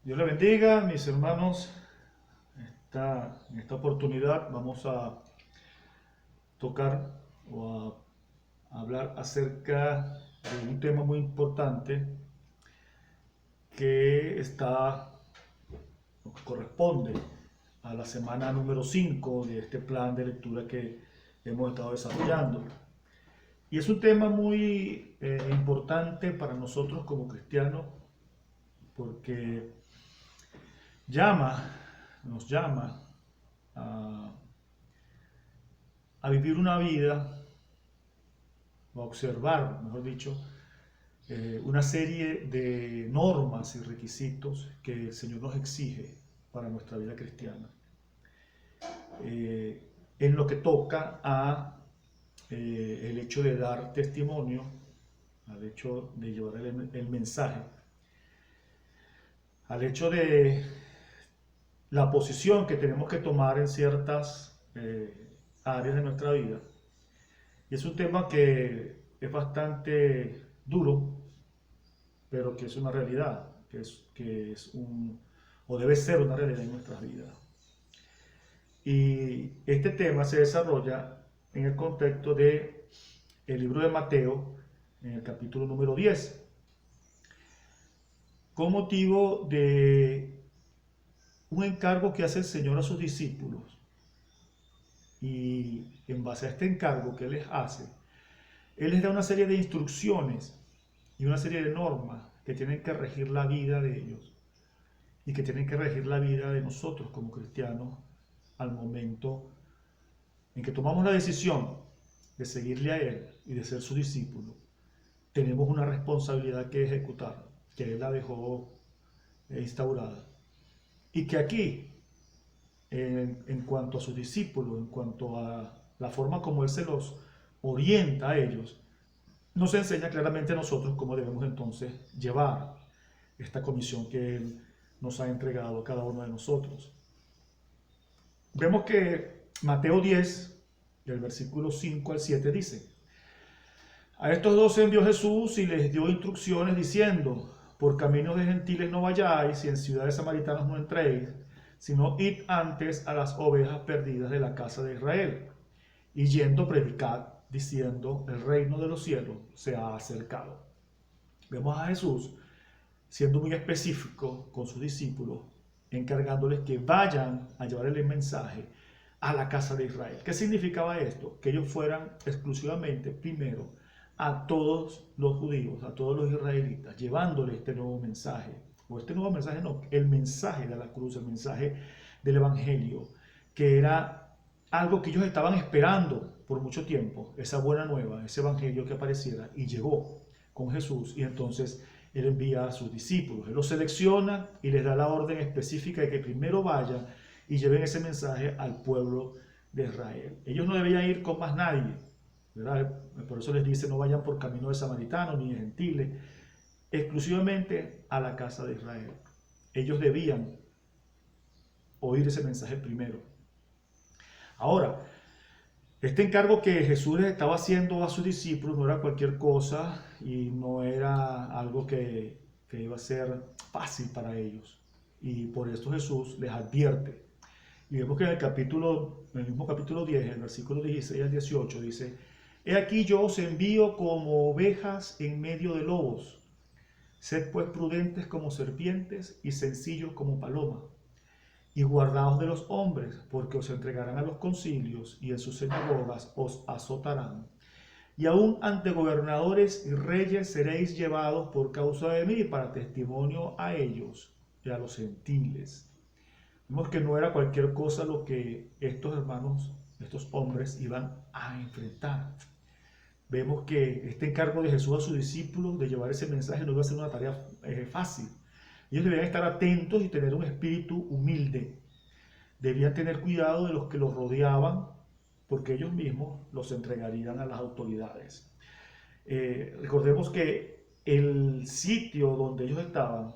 Dios le bendiga, mis hermanos. En esta oportunidad vamos a tocar o a hablar acerca de un tema muy importante que corresponde a la semana número 5 de este plan de lectura que hemos estado desarrollando. Y es un tema muy importante para nosotros como cristianos porque llama, nos llama a, a vivir una vida, o a observar, mejor dicho, una serie de normas y requisitos que el Señor nos exige para nuestra vida cristiana. En lo que toca a el hecho de dar testimonio, al hecho de llevar el mensaje, al hecho de la posición que tenemos que tomar en ciertas áreas de nuestra vida. Y es un tema que es bastante duro, pero que es una realidad, o debe ser una realidad en nuestras vidas. Y este tema se desarrolla en el contexto de el libro de Mateo, en el capítulo número 10, con motivo de un encargo que hace el Señor a sus discípulos. Y en base a este encargo que Él les hace, Él les da una serie de instrucciones y una serie de normas que tienen que regir la vida de ellos y que tienen que regir la vida de nosotros como cristianos al momento en que tomamos la decisión de seguirle a Él y de ser su discípulo. Tenemos una responsabilidad que ejecutar, que Él la dejó instaurada. Y que aquí, en cuanto a sus discípulos, en cuanto a la forma como Él se los orienta a ellos, nos enseña claramente a nosotros cómo debemos entonces llevar esta comisión que Él nos ha entregado a cada uno de nosotros. Vemos que Mateo 10, del versículo 5 al 7 dice: a estos dos envió Jesús y les dio instrucciones diciendo: por caminos de gentiles no vayáis y en ciudades samaritanas no entréis, sino id antes a las ovejas perdidas de la casa de Israel. Y yendo predicad, diciendo: el reino de los cielos se ha acercado. Vemos a Jesús siendo muy específico con sus discípulos, encargándoles que vayan a llevar el mensaje a la casa de Israel. ¿Qué significaba esto? Que ellos fueran exclusivamente, primero, a todos los judíos, a todos los israelitas, llevándoles este nuevo mensaje, o este nuevo mensaje no, el mensaje de la cruz, el mensaje del evangelio, que era algo que ellos estaban esperando por mucho tiempo, esa buena nueva, ese evangelio que apareciera, y llegó con Jesús. Y entonces Él envía a sus discípulos, Él los selecciona y les da la orden específica de que primero vayan y lleven ese mensaje al pueblo de Israel. Ellos no debían ir con más nadie, ¿verdad? Por eso les dice: no vayan por camino de samaritanos ni de gentiles, exclusivamente a la casa de Israel. Ellos debían oír ese mensaje primero. Ahora, este encargo que Jesús les estaba haciendo a sus discípulos no era cualquier cosa y no era algo que iba a ser fácil para ellos. Y por esto Jesús les advierte. Y vemos que en el mismo capítulo 10, el versículo 16 al 18, dice: he aquí yo os envío como ovejas en medio de lobos. Sed pues prudentes como serpientes y sencillos como palomas. Y guardaos de los hombres, porque os entregarán a los concilios y en sus sinagogas os azotarán. Y aún ante gobernadores y reyes seréis llevados por causa de mí para testimonio a ellos y a los gentiles. Vemos que no era cualquier cosa lo que estos hermanos, estos hombres iban a enfrentar. Vemos que este encargo de Jesús a sus discípulos de llevar ese mensaje no iba a ser una tarea fácil. Ellos debían estar atentos y tener un espíritu humilde. Debían tener cuidado de los que los rodeaban, porque ellos mismos los entregarían a las autoridades. Recordemos que el sitio donde ellos estaban,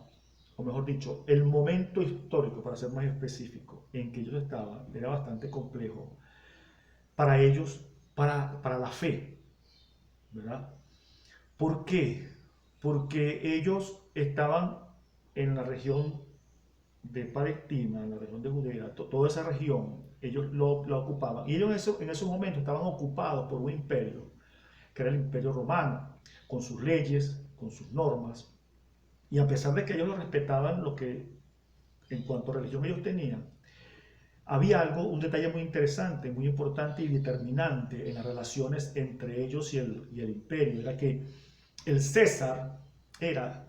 o mejor dicho, el momento histórico, para ser más específico, en que ellos estaban, era bastante complejo para ellos, para la fe, ¿verdad? ¿Por qué? Porque ellos estaban en la región de Palestina, la región de Judea, toda esa región, ellos lo ocupaban. Y ellos en esos momentos estaban ocupados por un imperio, que era el imperio romano, con sus leyes, con sus normas. Y a pesar de que ellos lo respetaban, lo que en cuanto a religión ellos tenían, había un detalle muy interesante, muy importante y determinante en las relaciones entre ellos y el imperio. Era que el César era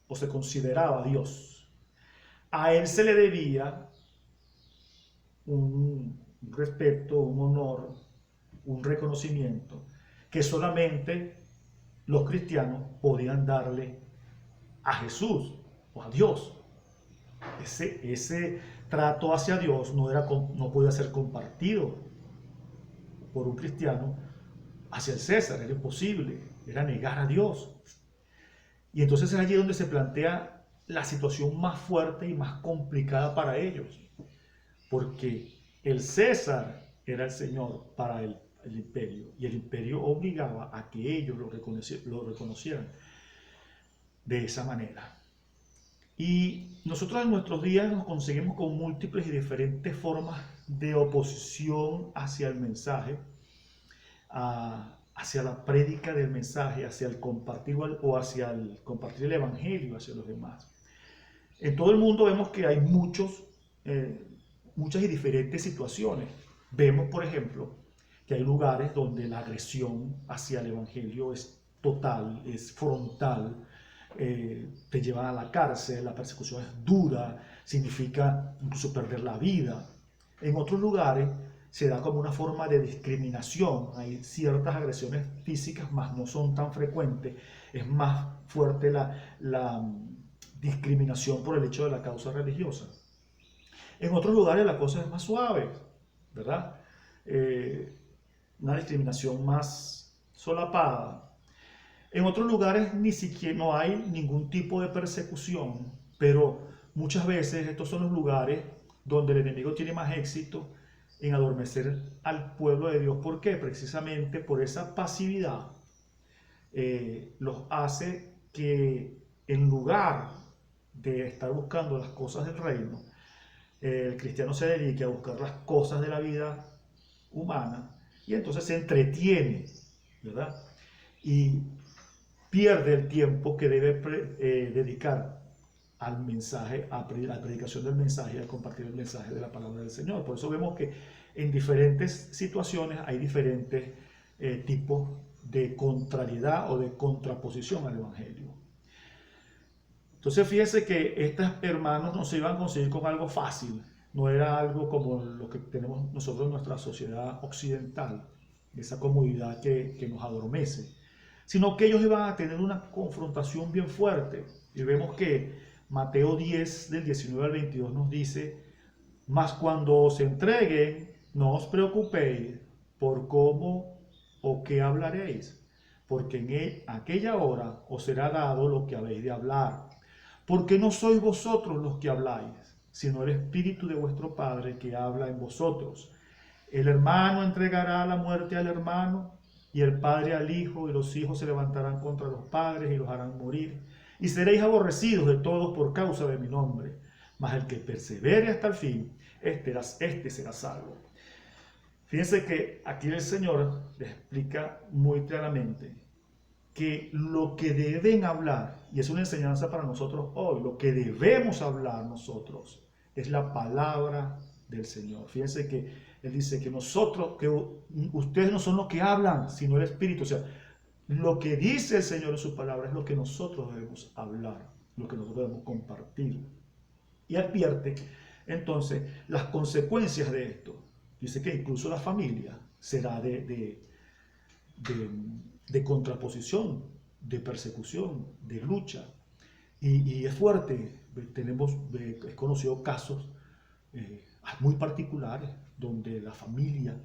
o se consideraba Dios. A él se le debía un respeto, un honor, un reconocimiento que solamente los cristianos podían darle a Jesús o a Dios. Ese trato hacia Dios no podía ser compartido por un cristiano hacia el César, era imposible, era negar a Dios. Y entonces es allí donde se plantea la situación más fuerte y más complicada para ellos, porque el César era el Señor para el imperio, y el imperio obligaba a que ellos lo reconocieran de esa manera. Y nosotros en nuestros días nos conseguimos con múltiples y diferentes formas de oposición hacia el mensaje, hacia la prédica del mensaje, hacia el compartir o hacia el compartir el evangelio hacia los demás. En todo el mundo vemos que hay muchas y diferentes situaciones. Vemos, por ejemplo, que hay lugares donde la agresión hacia el evangelio es total, es frontal, te llevan a la cárcel, la persecución es dura, significa incluso perder la vida. En otros lugares se da como una forma de discriminación, hay ciertas agresiones físicas, más no son tan frecuentes, es más fuerte la discriminación por el hecho de la causa religiosa. En otros lugares la cosa es más suave, ¿verdad? Una discriminación más solapada. En otros lugares ni siquiera no hay ningún tipo de persecución, pero muchas veces estos son los lugares donde el enemigo tiene más éxito en adormecer al pueblo de Dios. ¿Por qué? Precisamente por esa pasividad los hace que en lugar de estar buscando las cosas del reino, el cristiano se dedique a buscar las cosas de la vida humana y entonces se entretiene, ¿verdad? Y pierde el tiempo que debe dedicar al mensaje, a la predicación del mensaje, a compartir el mensaje de la palabra del Señor. Por eso vemos que en diferentes situaciones hay diferentes tipos de contrariedad o de contraposición al Evangelio. Entonces fíjense que estos hermanos no se iban a conseguir con algo fácil, no era algo como lo que tenemos nosotros en nuestra sociedad occidental, esa comodidad que nos adormece, sino que ellos iban a tener una confrontación bien fuerte. Y vemos que Mateo 10, del 19 al 22 nos dice: mas cuando os entreguen, no os preocupéis por cómo o qué hablaréis, porque en aquella hora os será dado lo que habéis de hablar. Porque no sois vosotros los que habláis, sino el Espíritu de vuestro Padre que habla en vosotros. El hermano entregará la muerte al hermano, y el padre al hijo, y los hijos se levantarán contra los padres y los harán morir. Y seréis aborrecidos de todos por causa de mi nombre. Mas el que persevere hasta el fin, este será salvo. Fíjense que aquí el Señor les explica muy claramente que lo que deben hablar, y es una enseñanza para nosotros hoy, lo que debemos hablar nosotros es la palabra del Señor. Fíjense que Él dice que ustedes no son los que hablan, sino el Espíritu. O sea, lo que dice el Señor en su palabra es lo que nosotros debemos hablar, lo que nosotros debemos compartir. Y advierte entonces las consecuencias de esto. Dice que incluso la familia será de contraposición, de persecución, de lucha. Y es fuerte. He conocido casos muy particulares donde la familia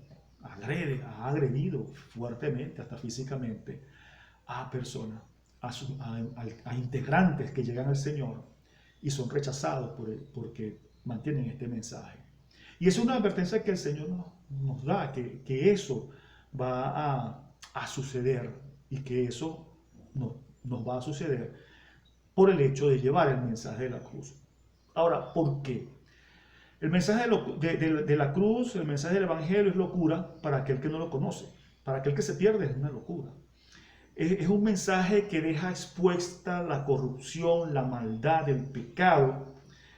ha agredido fuertemente, hasta físicamente, a personas, a integrantes que llegan al Señor y son rechazados porque mantienen este mensaje. Y es una advertencia que el Señor nos da, que eso va a suceder y que eso nos va a suceder por el hecho de llevar el mensaje de la cruz. Ahora, ¿por qué? El mensaje de la cruz, el mensaje del Evangelio es locura para aquel que no lo conoce. Para aquel que se pierde es una locura. Es un mensaje que deja expuesta la corrupción, la maldad, el pecado.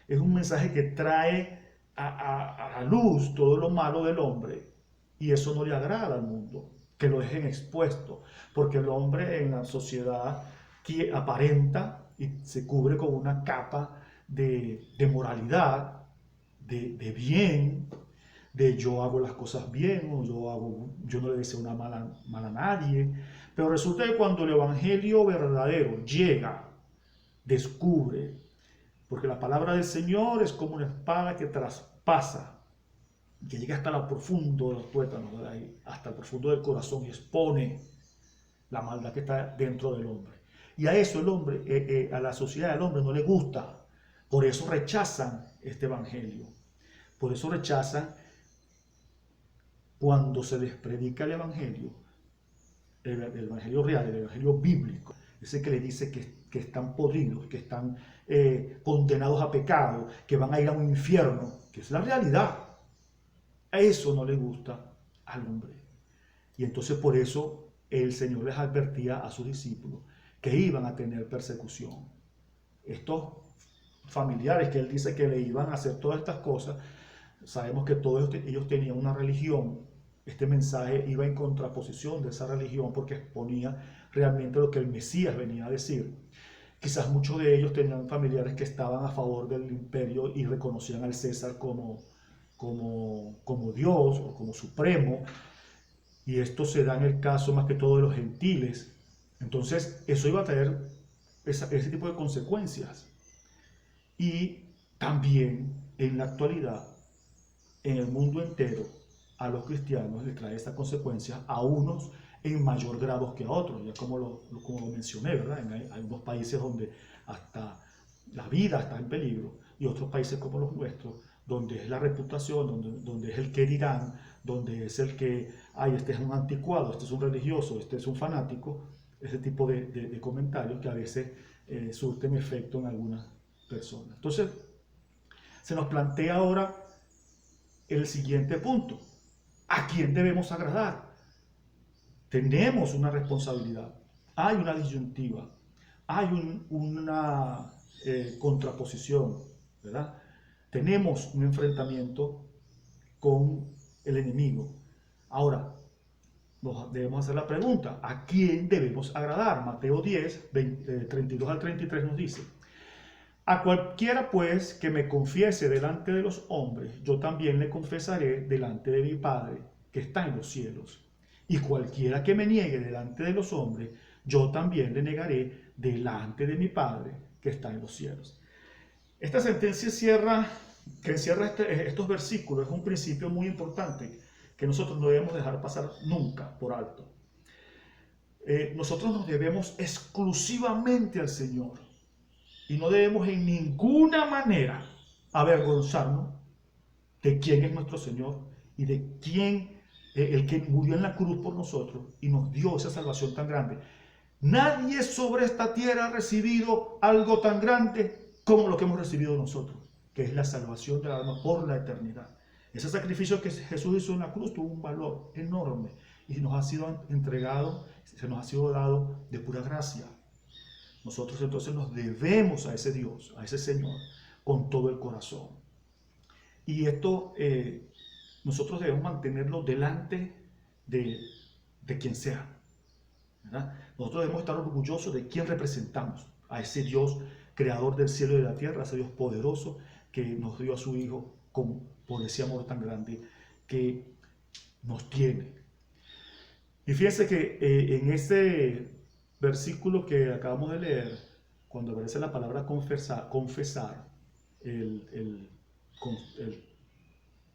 Es un mensaje que trae a luz todo lo malo del hombre. Y eso no le agrada al mundo, que lo dejen expuesto. Porque el hombre en la sociedad que aparenta y se cubre con una capa de moralidad, de bien, de yo hago las cosas bien, o yo no le deseo una mal a nadie. Pero resulta que cuando el evangelio verdadero llega, descubre, porque la palabra del Señor es como una espada que traspasa, que llega hasta lo profundo de los tuétanos, hasta el profundo del corazón y expone la maldad que está dentro del hombre. Y a eso el hombre, a la sociedad del hombre no le gusta. Por eso rechazan este evangelio. Por eso rechazan cuando se les predica el evangelio real, el evangelio bíblico, ese que le dice que están podridos, que están condenados a pecado, que van a ir a un infierno, que es la realidad. A eso no le gusta al hombre. Y entonces por eso el Señor les advertía a sus discípulos que iban a tener persecución. Estos familiares que él dice que le iban a hacer todas estas cosas, sabemos que todos ellos tenían una religión. Este mensaje iba en contraposición de esa religión porque exponía realmente lo que el Mesías venía a decir. Quizás muchos de ellos tenían familiares que estaban a favor del imperio y reconocían al César como Dios o como supremo, y esto se da en el caso más que todo de los gentiles. Entonces eso iba a traer ese tipo de consecuencias. Y también en la actualidad, en el mundo entero, a los cristianos les trae estas consecuencias, a unos en mayor grado que a otros, ya como lo mencioné, ¿verdad? Hay algunos países donde hasta la vida está en peligro, y otros países como los nuestros, donde es la reputación, donde es el que dirán, donde es el que, ay, este es un anticuado, este es un religioso, este es un fanático, ese tipo de comentarios que a veces surten efecto en algunas personas. Entonces, se nos plantea ahora el siguiente punto. ¿A quién debemos agradar? Tenemos una responsabilidad, hay una disyuntiva, hay una contraposición, ¿verdad? Tenemos un enfrentamiento con el enemigo. Ahora, nos debemos hacer la pregunta, ¿a quién debemos agradar? Mateo 10, 32 al 33 nos dice: a cualquiera pues que me confiese delante de los hombres, yo también le confesaré delante de mi Padre que está en los cielos. Y cualquiera que me niegue delante de los hombres, yo también le negaré delante de mi Padre que está en los cielos. Esta sentencia que encierra estos versículos es un principio muy importante que nosotros no debemos dejar pasar nunca por alto. Nosotros nos debemos exclusivamente al Señor. Y no debemos en ninguna manera avergonzarnos de quién es nuestro Señor y de quién, el que murió en la cruz por nosotros y nos dio esa salvación tan grande. Nadie sobre esta tierra ha recibido algo tan grande como lo que hemos recibido nosotros, que es la salvación del alma por la eternidad. Ese sacrificio que Jesús hizo en la cruz tuvo un valor enorme y nos ha sido entregado, se nos ha sido dado de pura gracia. Nosotros entonces nos debemos a ese Dios, a ese Señor, con todo el corazón. Y esto nosotros debemos mantenerlo delante de quien sea, ¿verdad? Nosotros debemos estar orgullosos de quién representamos, a ese Dios creador del cielo y de la tierra, a ese Dios poderoso que nos dio a su Hijo por ese amor tan grande que nos tiene. Y fíjense que en ese versículo que acabamos de leer, cuando aparece la palabra confesar, el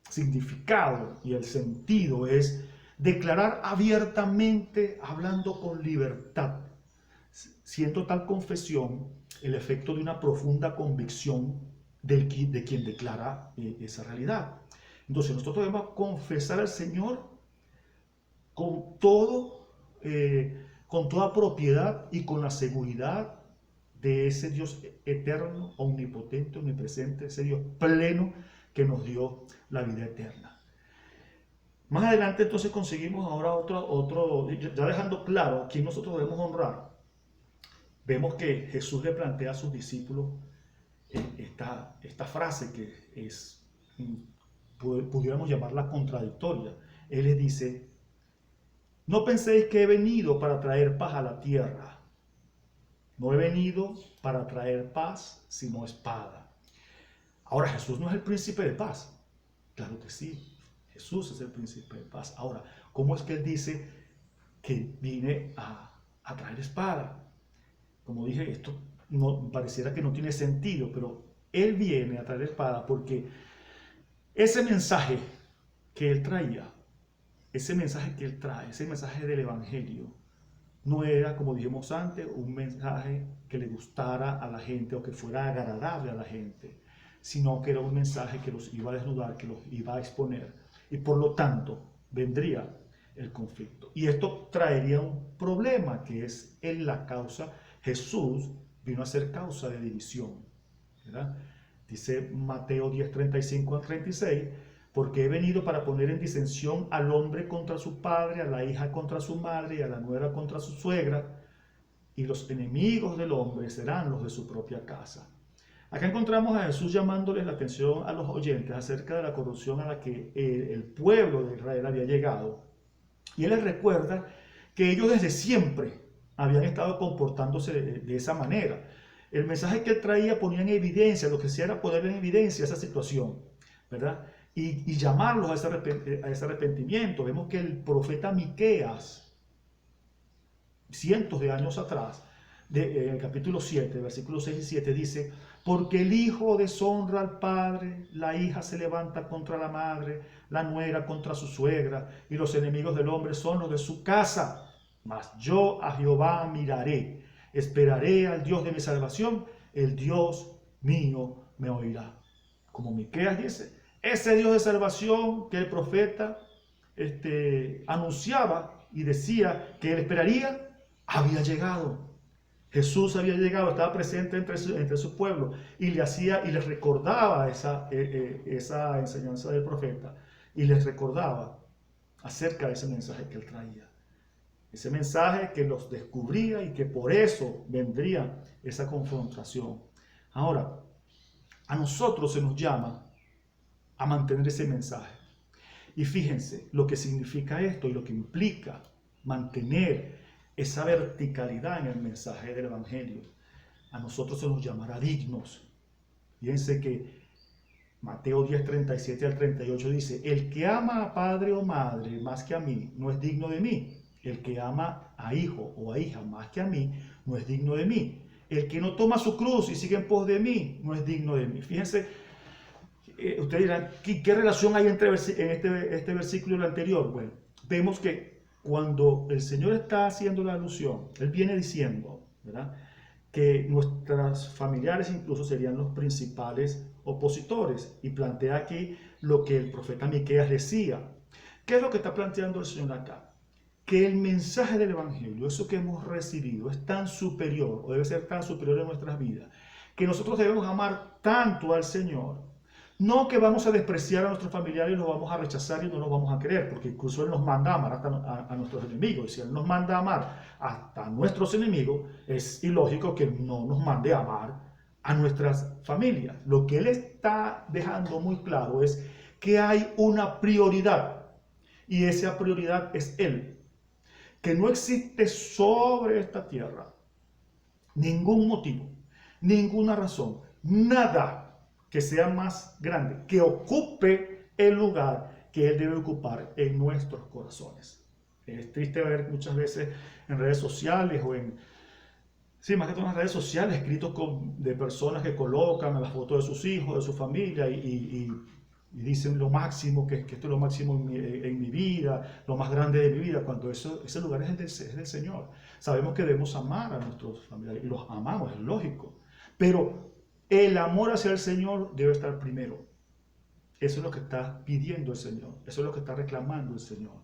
significado y el sentido es declarar abiertamente, hablando con libertad, siendo tal confesión el efecto de una profunda convicción de quien declara esa realidad. Entonces nosotros debemos confesar al Señor con toda propiedad y con la seguridad de ese Dios eterno, omnipotente, omnipresente, ese Dios pleno que nos dio la vida eterna. Más adelante entonces conseguimos ahora ya dejando claro a quién nosotros debemos honrar. Vemos que Jesús le plantea a sus discípulos esta frase que es, pudiéramos llamarla contradictoria. Él les dice: no penséis que he venido para traer paz a la tierra. No he venido para traer paz, sino espada. Ahora, Jesús no es el príncipe de paz. Claro que sí, Jesús es el príncipe de paz. Ahora, ¿cómo es que Él dice que viene a traer espada? Como dije, esto no, pareciera que no tiene sentido, pero Él viene a traer espada porque ese mensaje que Él traía, ese mensaje que Él trae, ese mensaje del Evangelio, no era, como dijimos antes, un mensaje que le gustara a la gente o que fuera agradable a la gente, sino que era un mensaje que los iba a desnudar, que los iba a exponer, y por lo tanto vendría el conflicto. Y esto traería un problema, que es en la causa. Jesús vino a ser causa de división, ¿verdad? Dice Mateo 10, 35 al 36, porque he venido para poner en disensión al hombre contra su padre, a la hija contra su madre y a la nuera contra su suegra, y los enemigos del hombre serán los de su propia casa. Acá encontramos a Jesús llamándoles la atención a los oyentes acerca de la corrupción a la que el pueblo de Israel había llegado. Y Él les recuerda que ellos desde siempre habían estado comportándose de esa manera. El mensaje que Él traía ponía en evidencia, lo que hacía era poner en evidencia esa situación, ¿verdad? Y llamarlos a ese arrepentimiento. Vemos que el profeta Miqueas, cientos de años atrás, en el capítulo 7, versículos 6 y 7, dice: porque el hijo deshonra al padre, la hija se levanta contra la madre, la nuera contra su suegra, y los enemigos del hombre son los de su casa. Mas yo a Jehová miraré, esperaré al Dios de mi salvación, el Dios mío me oirá. Como Miqueas dice, ese Dios de salvación que el profeta anunciaba y decía que él esperaría, había llegado. Jesús había llegado, estaba presente entre su pueblo y les recordaba esa enseñanza del profeta, y les recordaba acerca de ese mensaje que él traía. Ese mensaje que los descubría y que por eso vendría esa confrontación. Ahora, a nosotros se nos llama a mantener ese mensaje. Y fíjense lo que significa esto y lo que implica mantener esa verticalidad en el mensaje del Evangelio. A nosotros se nos llamará dignos. Fíjense que Mateo 10, 37 al 38 dice: el que ama a padre o madre más que a mí no es digno de mí. El que ama a hijo o a hija más que a mí no es digno de mí. El que no toma su cruz y sigue en pos de mí no es digno de mí. Fíjense, ustedes dirán, ¿qué relación hay entre este versículo y el anterior? Bueno, vemos que cuando el Señor está haciendo la alusión, Él viene diciendo, ¿verdad?, que nuestros familiares incluso serían los principales opositores, y plantea aquí lo que el profeta Miqueas decía. ¿Qué es lo que está planteando el Señor acá? Que el mensaje del Evangelio, eso que hemos recibido, es tan superior, o debe ser tan superior en nuestras vidas, que nosotros debemos amar tanto al Señor. No que vamos a despreciar a nuestros familiares y los vamos a rechazar y no los vamos a querer, porque incluso Él nos manda a amar hasta a nuestros enemigos. Y si Él nos manda a amar hasta a nuestros enemigos, es ilógico que no nos mande a amar a nuestras familias. Lo que Él está dejando muy claro es que hay una prioridad, y esa prioridad es Él. Que no existe sobre esta tierra ningún motivo, ninguna razón, nada que sea más grande, que ocupe el lugar que Él debe ocupar en nuestros corazones. Es triste ver muchas veces en redes sociales más que todo en las redes sociales, escritos de personas que colocan las fotos de sus hijos, de su familia y dicen lo máximo, que esto es lo máximo en mi vida, lo más grande de mi vida, cuando ese lugar es del Señor. Sabemos que debemos amar a nuestros familiares y los amamos, es lógico, pero el amor hacia el Señor debe estar primero. Eso es lo que está pidiendo el Señor, eso es lo que está reclamando el Señor.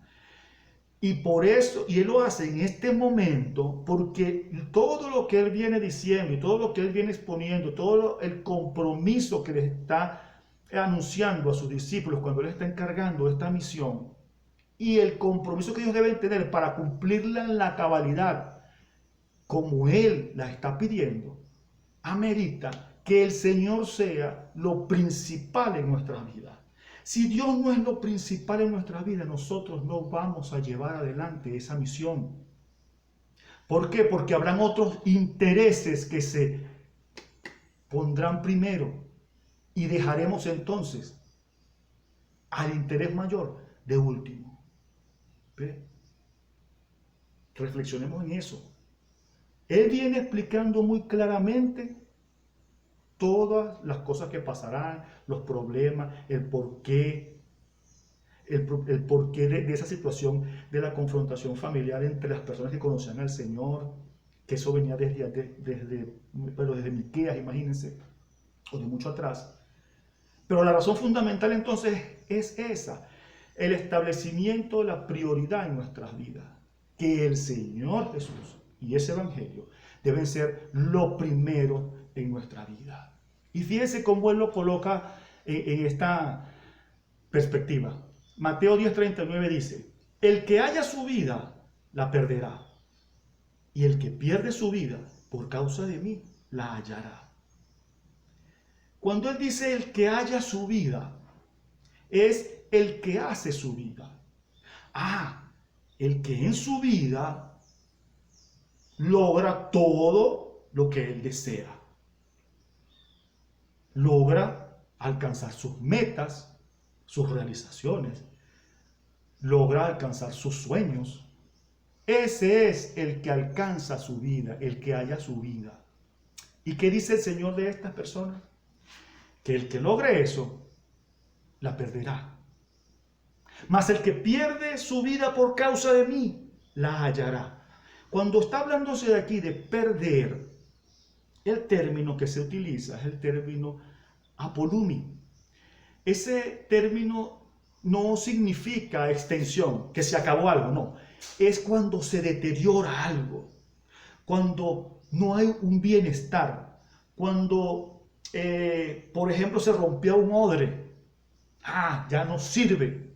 Y por eso, y Él lo hace en este momento, porque todo lo que Él viene diciendo y todo lo que Él viene exponiendo, el compromiso que le está anunciando a sus discípulos cuando Él está encargando esta misión, y el compromiso que ellos deben tener para cumplirla en la cabalidad, como Él la está pidiendo, amerita que el Señor sea lo principal en nuestra vida. Si Dios no es lo principal en nuestra vida, nosotros no vamos a llevar adelante esa misión. ¿Por qué? Porque habrán otros intereses que se pondrán primero y dejaremos entonces al interés mayor de último. ¿Ve? Reflexionemos en eso. Él viene explicando muy claramente todas las cosas que pasarán, los problemas, el porqué, el porqué de esa situación de la confrontación familiar entre las personas que conocían al Señor, que eso venía desde Miqueas, imagínense, o de mucho atrás. Pero la razón fundamental entonces es esa, el establecimiento de la prioridad en nuestras vidas, que el Señor Jesús y ese Evangelio deben ser lo primero en nuestra vida. Y fíjense cómo Él lo coloca en esta perspectiva. Mateo 10:39 dice, el que haya su vida, la perderá. Y el que pierde su vida por causa de mí, la hallará. Cuando Él dice el que haya su vida, es el que hace su vida. El que en su vida logra todo lo que Él desea. Logra alcanzar sus metas, sus realizaciones. Logra alcanzar sus sueños. Ese es el que alcanza su vida, el que haya su vida. ¿Y qué dice el Señor de estas personas? Que el que logre eso, la perderá. Mas el que pierde su vida por causa de mí, la hallará. Cuando está hablándose de aquí de perder, el término que se utiliza es el término apolumi. Ese término no significa extensión, que se acabó algo, no. Es cuando se deteriora algo, cuando no hay un bienestar, cuando, por ejemplo, se rompió un odre. Ya no sirve.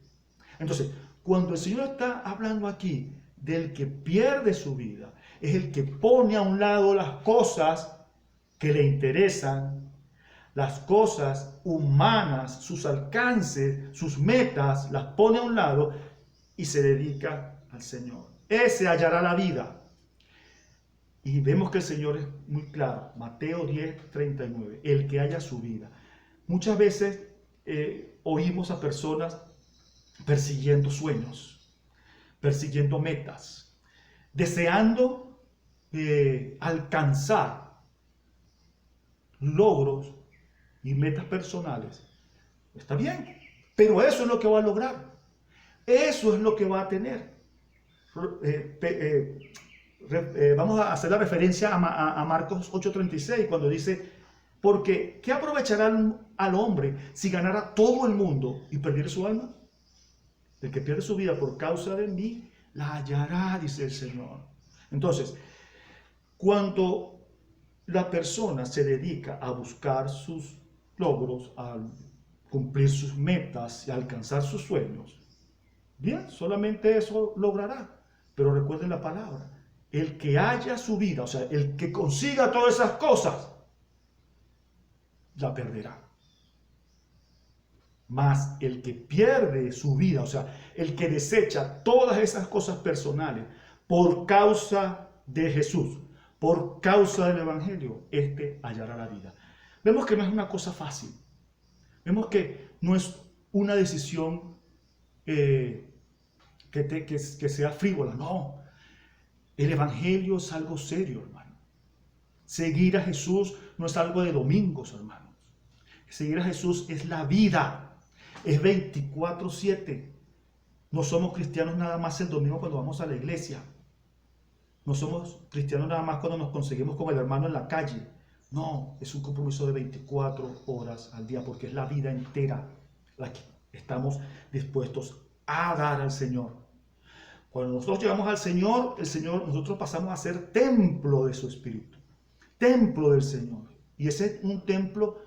Entonces, cuando el Señor está hablando aquí del que pierde su vida, es el que pone a un lado las cosas que le interesan, las cosas humanas, sus alcances, sus metas, las pone a un lado y se dedica al Señor. Ese hallará la vida. Y vemos que el Señor es muy claro. Mateo 10:39. El que haya su vida. Muchas veces oímos a personas persiguiendo sueños, persiguiendo metas, deseando alcanzar logros y metas personales. Está bien, pero eso es lo que va a lograr. Eso es lo que va a tener. Vamos a hacer la referencia a Marcos 8:36 cuando dice, porque ¿qué aprovechará al hombre si ganara todo el mundo y perdiera su alma? El que pierde su vida por causa de mí, la hallará, dice el Señor. Entonces, cuando la persona se dedica a buscar sus logros, a cumplir sus metas y a alcanzar sus sueños, bien, solamente eso logrará. Pero recuerden la palabra, el que haya su vida, o sea, el que consiga todas esas cosas, la perderá. Mas el que pierde su vida, o sea, el que desecha todas esas cosas personales por causa de Jesús, por causa del Evangelio, este hallará la vida. Vemos que no es una cosa fácil. Vemos que no es una decisión que sea frívola. No, el Evangelio es algo serio, hermano. Seguir a Jesús no es algo de domingos, hermanos. Seguir a Jesús es la vida. Es 24/7. No somos cristianos nada más el domingo cuando vamos a la iglesia. No somos cristianos nada más cuando nos conseguimos con el hermano en la calle. No, es un compromiso de 24 horas al día porque es la vida entera la que estamos dispuestos a dar al Señor. Cuando nosotros llegamos al Señor, nosotros pasamos a ser templo de su Espíritu, templo del Señor. Y ese es un templo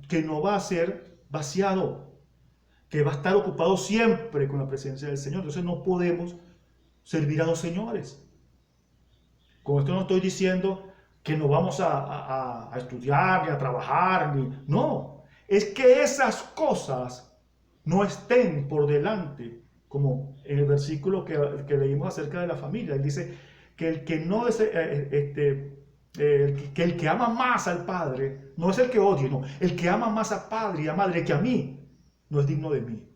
que no va a ser vaciado, que va a estar ocupado siempre con la presencia del Señor. Entonces no podemos servir a dos señores. Con esto no estoy diciendo que no vamos a estudiar, ni a trabajar, no. Es que esas cosas no estén por delante, como en el versículo que leímos acerca de la familia. Él dice que el que no es, que el que ama más al Padre, no es el que odie, no, el que ama más a Padre y a Madre que a mí, no es digno de mí.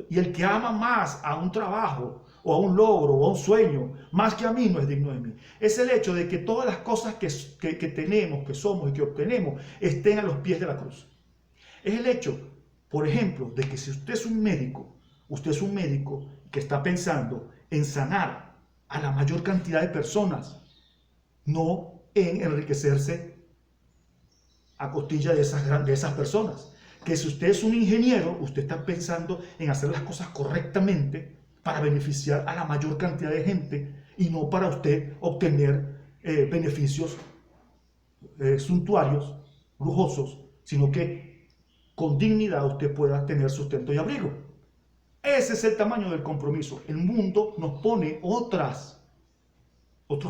Y el que ama más a un trabajo, o a un logro, o a un sueño, más que a mí, no es digno de mí. Es el hecho de que todas las cosas que tenemos, que somos y que obtenemos, estén a los pies de la cruz. Es el hecho, por ejemplo, de que si usted es un médico que está pensando en sanar a la mayor cantidad de personas, no en enriquecerse a costilla de esas personas. Que si usted es un ingeniero, usted está pensando en hacer las cosas correctamente para beneficiar a la mayor cantidad de gente y no para usted obtener beneficios suntuarios, lujosos, sino que con dignidad usted pueda tener sustento y abrigo. Ese es el tamaño del compromiso. El mundo nos pone otros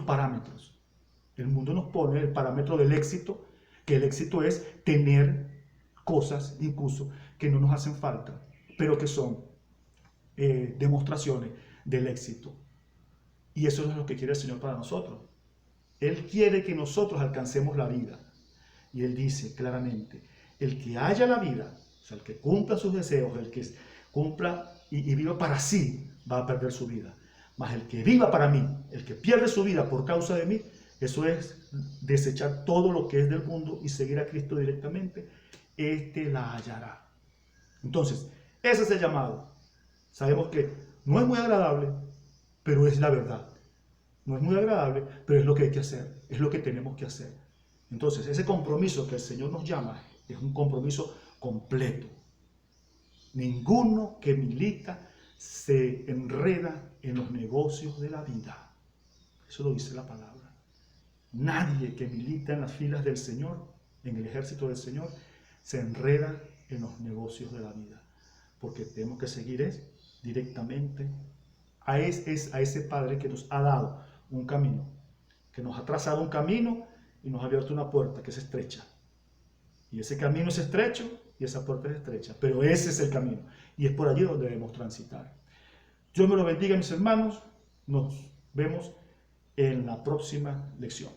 parámetros. El mundo nos pone el parámetro del éxito, que el éxito es tener cosas incluso que no nos hacen falta, pero que son demostraciones del éxito. Y eso es lo que quiere el Señor para nosotros. Él quiere que nosotros alcancemos la vida. Y Él dice claramente, el que haya la vida, o sea, el que cumpla sus deseos, el que cumpla y viva para sí, va a perder su vida. Mas el que viva para mí, el que pierde su vida por causa de mí, eso es desechar todo lo que es del mundo y seguir a Cristo directamente, este la hallará. Entonces, ese es el llamado. Sabemos que no es muy agradable, pero es la verdad. No es muy agradable, pero es lo que hay que hacer, es lo que tenemos que hacer. Entonces, ese compromiso que el Señor nos llama es un compromiso completo. Ninguno que milita se enreda en los negocios de la vida. Eso lo dice la palabra. Nadie que milita en las filas del Señor, en el ejército del Señor, se enreda en los negocios de la vida. Porque tenemos que seguir directamente a ese Padre que nos ha dado un camino, que nos ha trazado un camino y nos ha abierto una puerta que es estrecha. Y ese camino es estrecho y esa puerta es estrecha, pero ese es el camino y es por allí donde debemos transitar. Dios me lo bendiga, mis hermanos. Nos vemos en la próxima lección.